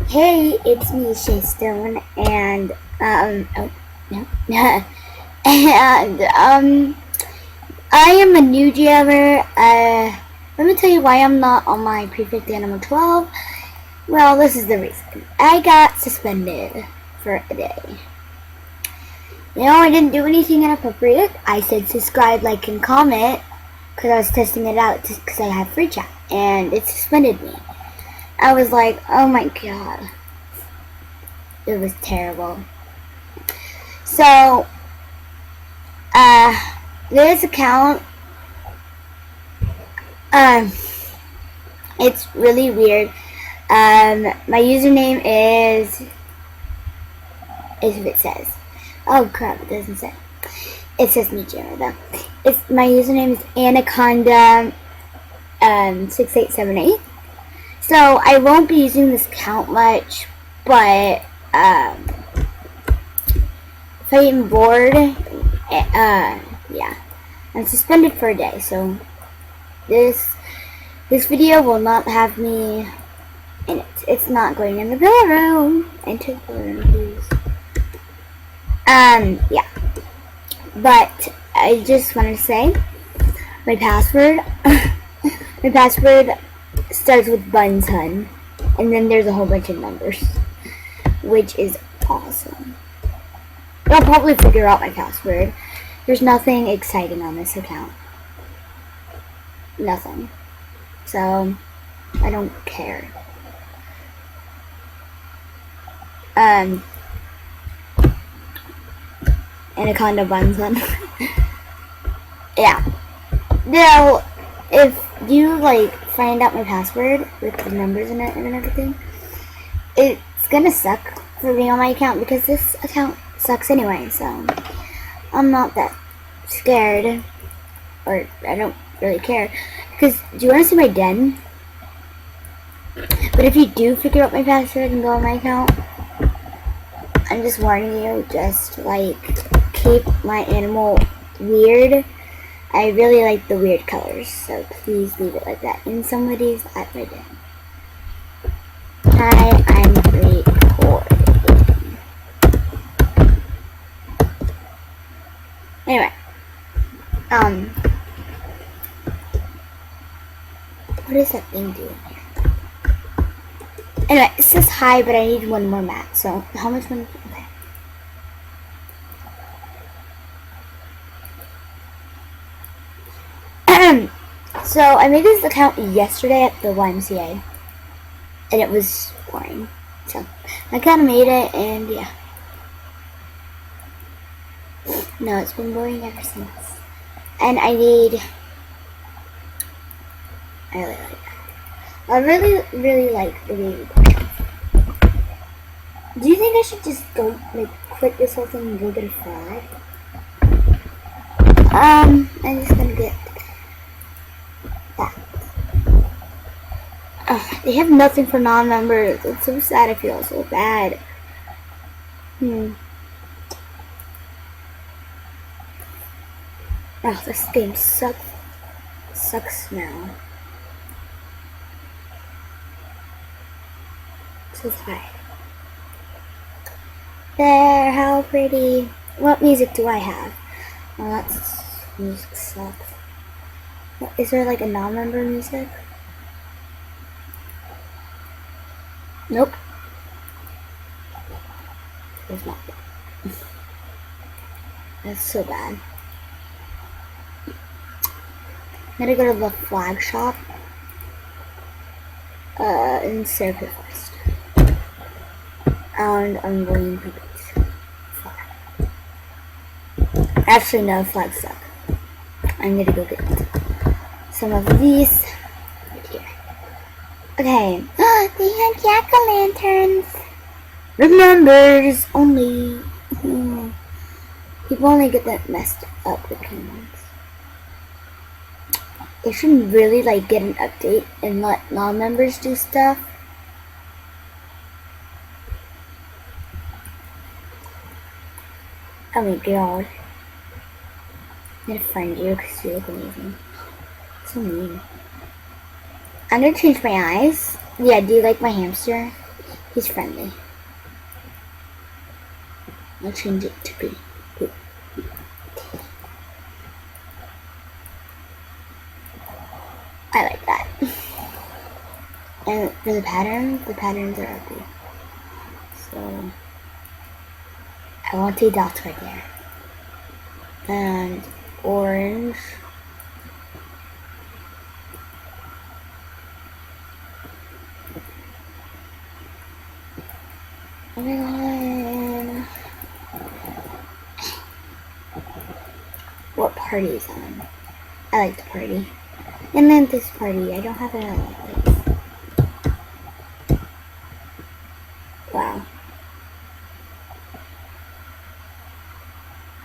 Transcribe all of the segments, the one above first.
Hey, it's me, Shay Stone, and oh no, and I am a new jammer. Let me tell you why I'm not on my Prefect Animal 12. Well, this is the reason. I got suspended for a day. I didn't do anything inappropriate. I said subscribe, like, and comment because I was testing it out because I have free chat, and it suspended me. I was like, oh my god. It was terrible. So, this account, it's really weird. My username is if it says. Oh crap, it doesn't say. It says me Jammer though. My username is Anaconda 6878. So I won't be using this account much, but if I am bored, yeah, I'm suspended for a day. So this video will not have me in it. It's not going in the pillow room. Enter the pillow room, please. Yeah. But I just want to say my password. My password starts with Bunsun, and then there's a whole bunch of numbers, which is awesome. I'll probably figure out my password. There's nothing exciting on this account. Nothing. So, I don't care. Anaconda Bunsun. Yeah. Now, if you, find out my password with the numbers in it and everything, it's gonna suck for being on my account because this account sucks anyway, so I'm not that scared, or I don't really care, because do you want to see my den? But if you do figure out my password and go on my account, I'm just warning you, just keep my animal weird. I really like the weird colors, so please leave it like that. And somebody's at my den. Hi, I'm recording. Anyway, what does that thing do in here? Anyway, it says hi, but I need one more mat. So how much money? Okay. So I made this account yesterday at the YMCA, and it was boring. So I kind of made it, and yeah. No, it's been boring ever since. And I really like that. I really like the baby portion. Do you think I should just go, quit this whole thing and go get a flag? I'm just gonna get that. They have nothing for non-members. It's so sad. I feel so bad. Oh, this game sucks now. So hi. There, how pretty. What music do I have? Well, that's music sucks. Is there a non-member music? Nope. There's not. That's so bad. I'm gonna go to the flag shop in Syracuse first. And I'm going to get flag. Actually, no, flags suck. I'm gonna go get some of these right here. Okay. They have jack-o'-lanterns. Remembers only. People only get that messed up with ones. They should really get an update and let non-members do stuff. Oh my god. I'm gonna find you because you look amazing. So mean. I'm gonna change my eyes. Yeah, do you like my hamster? He's friendly. I'll change it to be. I like that. And for the patterns are ugly. So I want 2 dots right there. And orange. Oh my god. What party is on? I like the party. And then this party. I don't have another like this. Wow.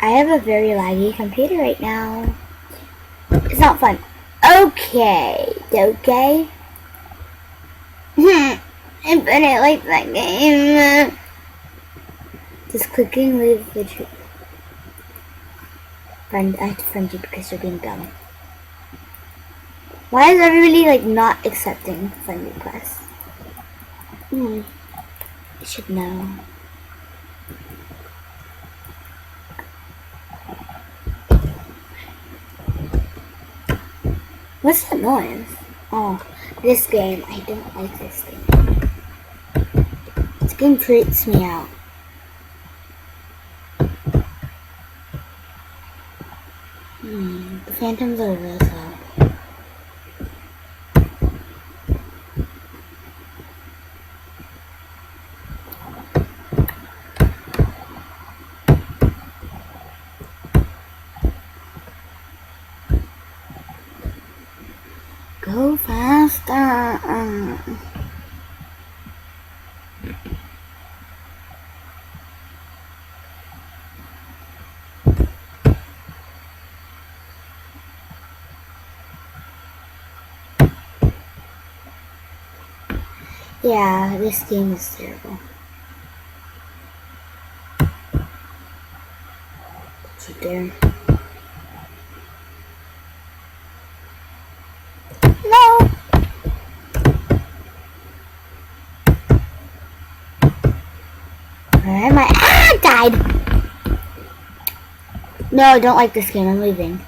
I have a very laggy computer right now. It's not fun. Okay. Okay. I didn't like that game. Just clicking leave the tree. Friend, I have to friend you because you're being dumb. Why is everybody like not accepting friend requests? You should know. What's that noise? Oh, this game. I don't like this game. This game freaks me out. The phantoms are real slow. Go faster. Yeah, this game is terrible. Sit there. No! Where am I? Ah! Died! No, I don't like this game. I'm leaving.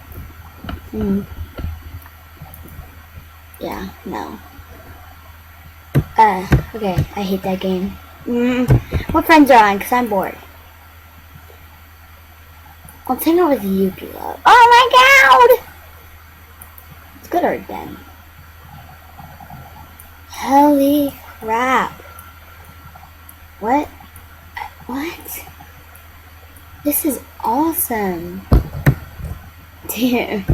Yeah, no. Okay, I hate that game. What friends are on? Because I'm bored. I'll take it with you, Pilo. Oh my god! It's good or bad. Holy crap. What? What? This is awesome. Damn.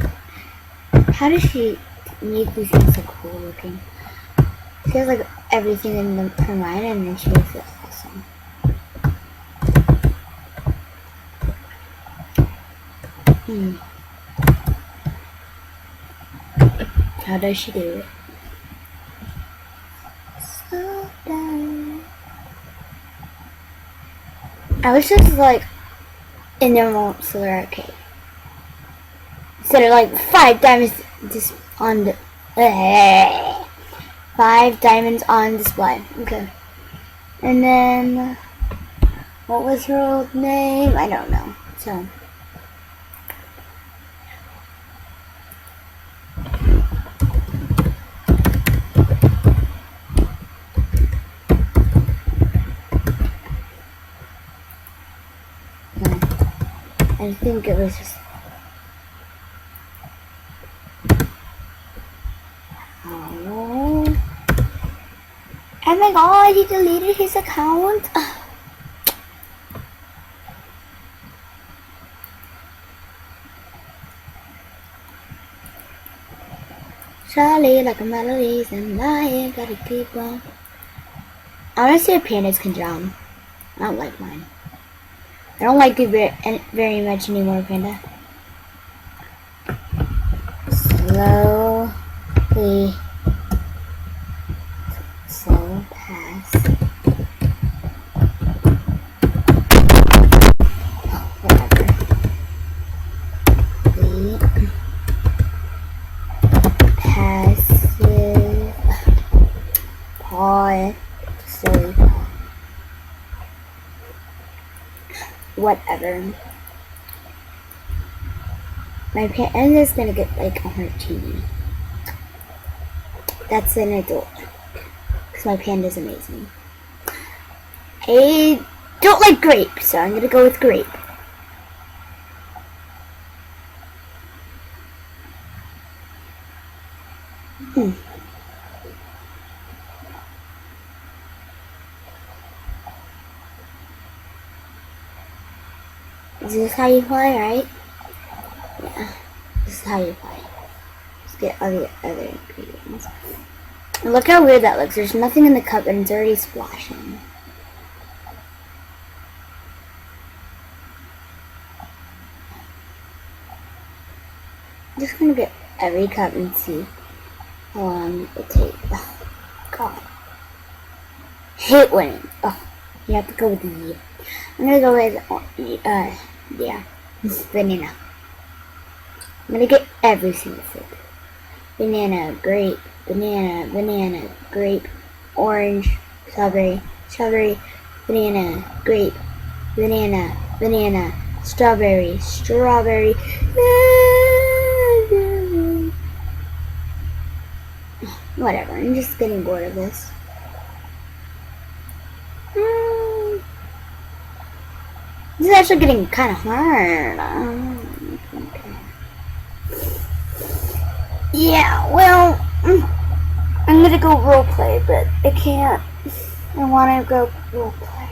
How does she make these things so cool looking? She has like everything in her mind and then she makes it awesome. How does she do it? So done. I wish this was like in normal Solar Arcade. Instead of like 5 diamonds just on the 5 diamonds on display. Okay. And then what was her old name? I don't know. So I think it was just oh my god, he deleted his account. Charlie like a melodies and I gotta keep on. I wanna see if pandas can drown. I don't like mine. I don't like it very much anymore, Panda. Slowly. Slow pass. Oh, whatever. Passive. Pause. Slowly pause. whatever. My panda's gonna get like a martini. That's an adult. Because my panda's amazing. I don't like grape, so I'm gonna go with grape. Is this how you play, right? Yeah, this is how you play. Let's get all the other ingredients. And look how weird that looks. There's nothing in the cup and it's already splashing. I'm just gonna get every cup and see how long it takes. Oh, God. Hate winning. Oh, you have to go with the I'm gonna go with, yeah, banana. I'm gonna get every single fruit. Banana, grape, banana, grape, orange, strawberry, banana, grape, banana, strawberry. Whatever, I'm just getting bored of this. This is actually getting kind of hard. Okay. Yeah, well, I'm gonna go roleplay, but I can't. I want to go roleplay.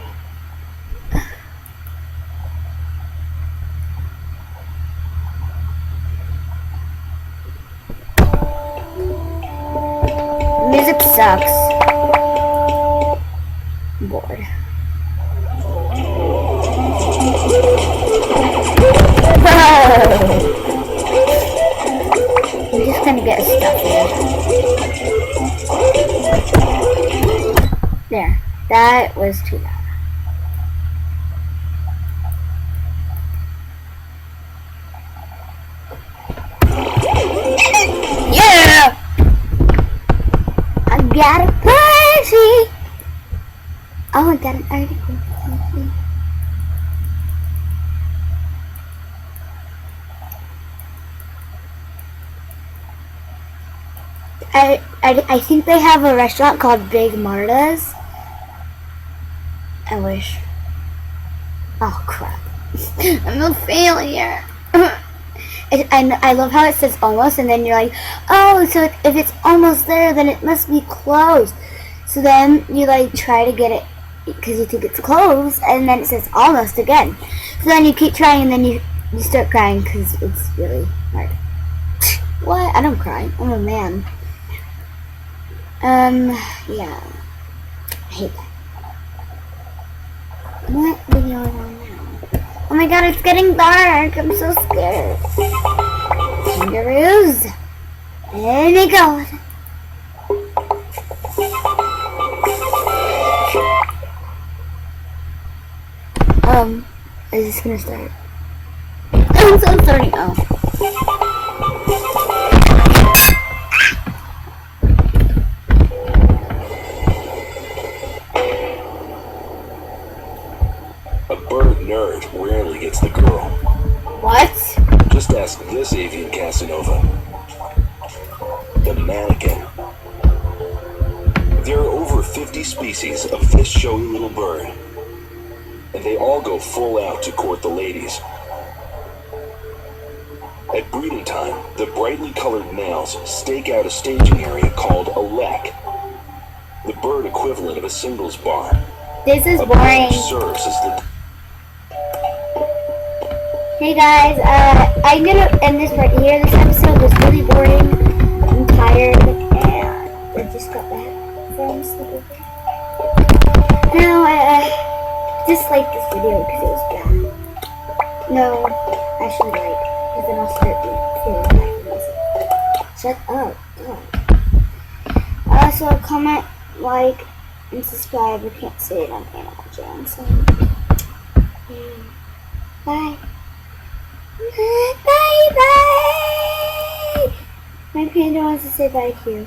Music sucks. I'm bored. I'm just gonna get stuck here. There. That was too loud. Yeah! I got a party! Oh, I got an article. I think they have a restaurant called Big Marta's. I wish. Oh crap. I'm a failure. I love how it says almost and then you're like, oh, so if it's almost there then it must be closed. So then you like try to get it because you think it's closed and then it says almost again. So then you keep trying and then you start crying because it's really hard. What? I don't cry. I'm a man. Yeah. I hate that. What video is on now? Oh my god, it's getting dark. I'm so scared. Kangaroos. There they go. Is this gonna start? I'm so sorry. Oh. Nerd rarely gets the girl. What? Just ask this avian Casanova. The mannequin. There are over 50 species of this showy little bird, and they all go full out to court the ladies. At breeding time, the brightly colored males stake out a staging area called a lek, the bird equivalent of a singles bar. This is boring. Serves as the Hey guys, I'm gonna end this right here. This episode was really boring. I'm tired and I just got back from sleeping. No, I disliked this video because it was bad. No, I should like, because then I'll start feeling bad for myself. Shut up. Also, comment, like, and subscribe. I can't say it on Animal Jam, so bye. Bye bye. My panda wants to say bye to you.